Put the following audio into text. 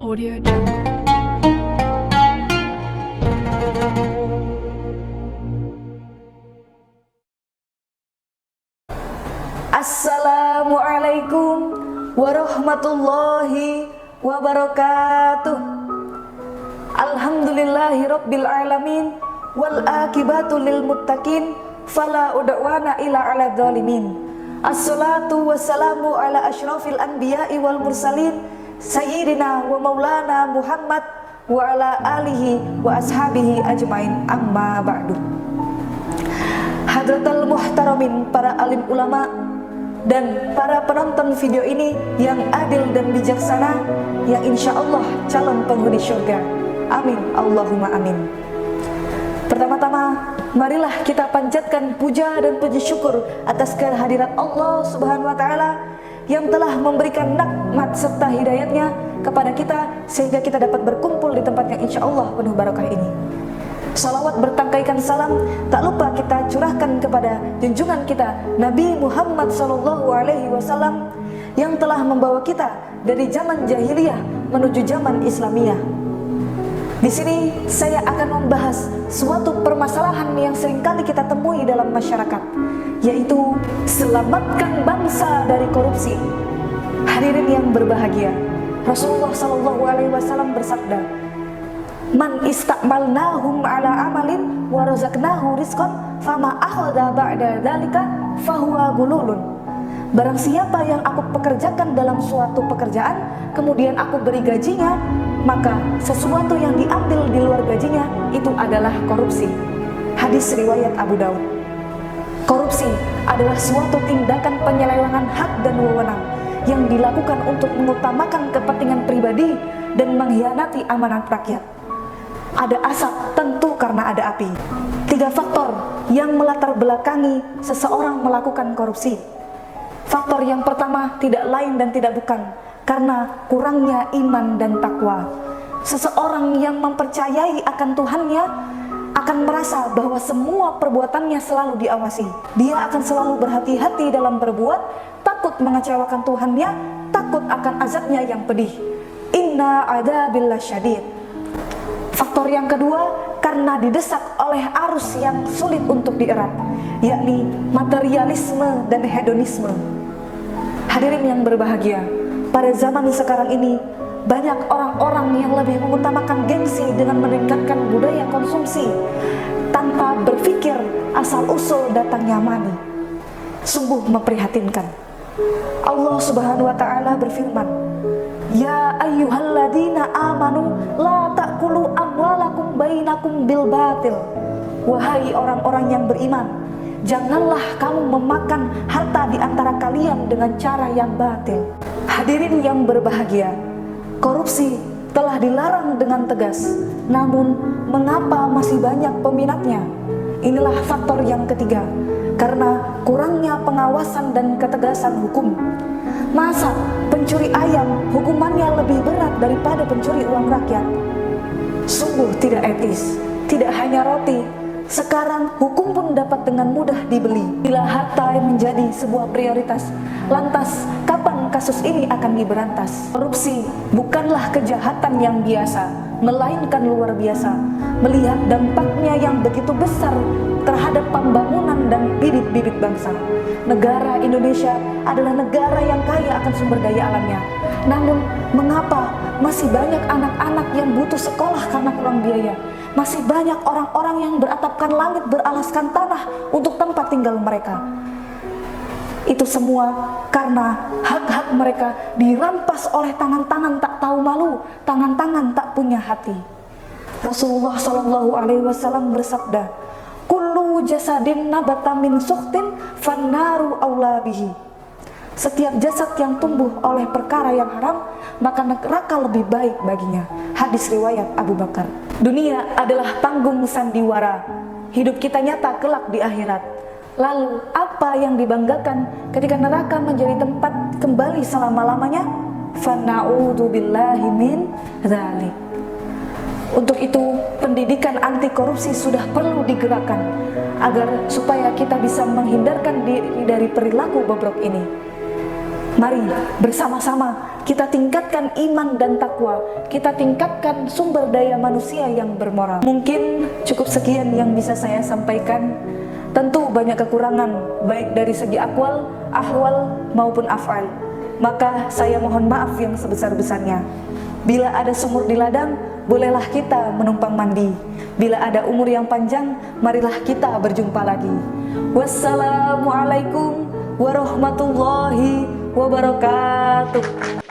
Audio Jungle. Assalamualaikum warahmatullahi wabarakatuh. Alhamdulillahi rabbil alamin wal akibatu lil muttaqin fala udwana ila ala zalimin. Assalatu wassalamu ala asyrafil anbiya'i wal mursalin sayyidina wa maulana Muhammad wa ala alihi wa ashabihi ajmain, amma ba'du. Hadratal muhtaramin, para alim ulama dan para penonton video ini yang adil dan bijaksana, yang insya Allah calon penghuni surga. Amin, Allahumma amin. Pertama-tama, marilah kita panjatkan puja dan puji syukur atas kehadirat Allah Subhanahu wa Ta'ala yang telah memberikan nikmat serta hidayatnya kepada kita sehingga kita dapat berkumpul di tempat yang insya Allah penuh barakah ini. Salawat bertangkaikan salam tak lupa kita curahkan kepada junjungan kita Nabi Muhammad SAW yang telah membawa kita dari zaman jahiliyah menuju zaman Islamiyah. Di sini saya akan membahas suatu permasalahan yang seringkali kita temui dalam masyarakat, yaitu selamatkan bangsa dari korupsi. Hadirin yang berbahagia, Rasulullah SAW bersabda, "Man istakmalnahum ala amalin wa razaqnahu rizqan fama akhadha ba'da dzalika fahuwa gululun." Barang siapa yang aku pekerjakan dalam suatu pekerjaan, kemudian aku beri gajinya, maka sesuatu yang diambil di luar gajinya itu adalah korupsi. Hadis riwayat Abu Daud. Korupsi adalah suatu tindakan penyelewengan hak dan wewenang yang dilakukan untuk mengutamakan kepentingan pribadi dan mengkhianati amanat rakyat. Ada asap tentu karena ada api. 3 faktor yang melatar belakangi seseorang melakukan korupsi. Faktor yang pertama tidak lain dan tidak bukan karena kurangnya iman dan takwa. Seseorang yang mempercayai akan Tuhannya akan merasa bahwa semua perbuatannya selalu diawasi. Dia akan selalu berhati-hati dalam berbuat, takut mengecewakan Tuhannya, takut akan azabnya yang pedih. Inna adzabillah syadid. Faktor yang kedua, karena didesak oleh arus yang sulit untuk dierat, yakni materialisme dan hedonisme. Hadirin yang berbahagia, pada zaman sekarang ini banyak orang-orang yang lebih mengutamakan gengsi dengan meningkatkan budaya konsumsi tanpa berpikir asal-usul datangnya money. Sungguh memprihatinkan. Allah Subhanahu wa Ta'ala berfirman, "Ya ayyuhalladzina amanu la ta'kulu amwalakum bainakum bil batil." Wahai orang-orang yang beriman, janganlah kamu memakan harta di antara kalian dengan cara yang batil. Hadirin yang berbahagia, korupsi telah dilarang dengan tegas. Namun, mengapa masih banyak peminatnya? Inilah faktor yang ketiga, karena kurangnya pengawasan dan ketegasan hukum. Masa pencuri ayam hukumannya lebih berat daripada pencuri uang rakyat? Sungguh tidak etis. Tidak hanya roti, sekarang hukum pun dapat dengan mudah dibeli. Bila harta menjadi sebuah prioritas, lantas kapan kasus ini akan diberantas? Korupsi bukanlah kejahatan yang biasa, melainkan luar biasa. Melihat dampaknya yang begitu besar terhadap pembangunan dan bibit-bibit bangsa. Negara Indonesia adalah negara yang kaya akan sumber daya alamnya. Namun, mengapa masih banyak anak-anak yang butuh sekolah karena kurang biaya? Masih banyak orang-orang yang beratapkan langit, beralaskan tanah untuk tempat tinggal mereka. Itu semua karena hak-hak mereka dirampas oleh tangan-tangan tak tahu malu, tangan-tangan tak punya hati. Rasulullah SAW bersabda, "Kullu jasadin nabata min sukhtin fannaru aula bihi." Setiap jasad yang tumbuh oleh perkara yang haram, maka neraka lebih baik baginya. Hadis riwayat Abu Bakar. Dunia adalah panggung sandiwara. Hidup kita nyata kelak di akhirat. Lalu apa yang dibanggakan ketika neraka menjadi tempat kembali selama-lamanya? Fana'udzu billahi min dzalik. Untuk itu, pendidikan anti korupsi sudah perlu digerakkan agar supaya kita bisa menghindarkan diri dari perilaku bobrok ini. Mari bersama-sama kita tingkatkan iman dan takwa, kita tingkatkan sumber daya manusia yang bermoral. Mungkin cukup sekian yang bisa saya sampaikan. Tentu banyak kekurangan, baik dari segi akwal, ahwal maupun af'al. Maka saya mohon maaf yang sebesar-besarnya. Bila ada sumur di ladang, bolehlah kita menumpang mandi. Bila ada umur yang panjang, marilah kita berjumpa lagi. Wassalamualaikum warahmatullahi wabarakatuh.